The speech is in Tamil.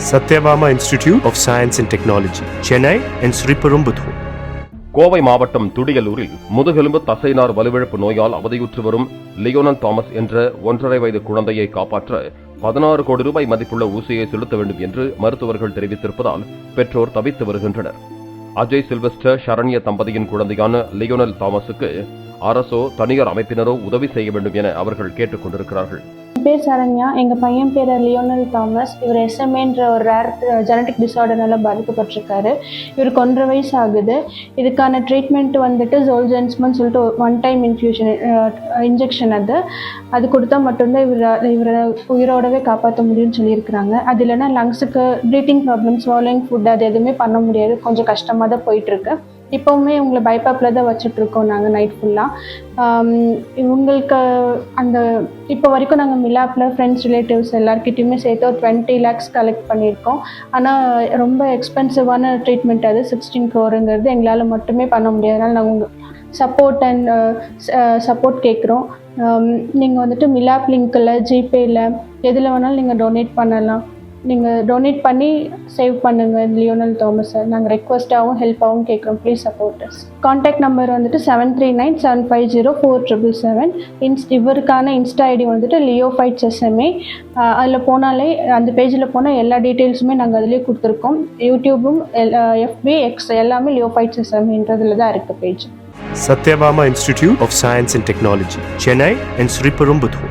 Satyabama Institute of Science and Technology, Chennai and Sriperumbudur. Kovai மாவட்டம் துடியலூரில் முதுகெலும்பு தசைநார் வலுவிழப்பு நோயால் அவதியுற்று வரும் லியோனல் தாமஸ் என்ற 1.5 வயது குழந்தையை காப்பாற்ற 16 கோடி ரூபாய் மதிப்புள்ள ஊசியை செலுத்த வேண்டும் என்று மருத்துவர்கள் தெரிவித்திருப்பதால் பெற்றோர் தவித்து வருகின்றனர். அஜய் சில்வஸ்டர் ஷரண்ய தம்பதியின் குழந்தையான லியோனல் தாமஸுக்கு அரசோ தனியார் அமைப்பினரோ உதவி செய்ய வேண்டும் என அவர்கள் கேட்டுக் கொண்டிருக்கிறார்கள். பேர் சரண்யா, எங்கள் பையன் பேர் லியோனல் தாமஸ். இவர் SMA ஒரு ரேர் ஜெனட்டிக் டிஸார்டர்னால பாதிக்கப்பட்டிருக்காரு. இவருக்கு 1.5 வயசு ஆகுது. இதுக்கான ட்ரீட்மெண்ட் வந்துட்டு ஜோல்ஜென்ஸ்மன் சொல்லிட்டு 1 டைம் இன்ஜெக்ஷன் அது கொடுத்தா மட்டும்தான் இவரை உயிரோடவே காப்பாற்ற முடியும்னு சொல்லியிருக்கிறாங்க. அது இல்லைன்னா லங்ஸுக்கு ப்ரீத்திங் ப்ராப்ளம், ஸ்வாலோயிங் ஃபுட் அது எதுவுமே பண்ண முடியாது. கொஞ்சம் கஷ்டமாக தான் போயிட்டுருக்கு. இப்போவுமே இவங்களை பைப்பாப்பில் தான் வச்சுட்ருக்கோம் நாங்கள் நைட் ஃபுல்லாக. இவங்களுக்கு அந்த இப்போ வரைக்கும் நாங்கள் மிலாப்பில் ஃப்ரெண்ட்ஸ் ரிலேட்டிவ்ஸ் எல்லாருக்கிட்டையுமே சேர்த்து ஒரு 20 lakhs கலெக்ட் பண்ணியிருக்கோம். ஆனால் ரொம்ப எக்ஸ்பென்சிவான ட்ரீட்மெண்ட் அது 16 crore எங்களால் மட்டுமே பண்ண முடியாதனால நாங்கள் உங்கள் சப்போர்ட் கேட்குறோம். நீங்கள் வந்துட்டு மிலாப் லிங்க்கில், ஜிபேயில் எதில் வேணாலும் நீங்கள் டொனேட் பண்ணலாம். நீங்கள் டொனேட் பண்ணி சேவ் பண்ணுங்கள் லியோனல் தாமஸை. நாங்கள் ரெக்வஸ்ட்டாகவும் ஹெல்ப்பாகவும் கேட்குறோம். Please support us. Contact number வந்துட்டு 7397504777. இவருக்கான இன்ஸ்டா ஐடி வந்துட்டு லியோஃபைட்ஸ் SMA. அதில் போனாலே அந்த பேஜில் போனால் எல்லா டீட்டெயில்ஸுமே நாங்கள் அதிலே கொடுத்துருக்கோம். யூடியூபும் FB X எல்லாமே லியோஃபைட்ஸ் SMன்றதுல தான் இருக்குது page. Satyabama Institute of Science and Technology, Chennai and Sriperumbudur.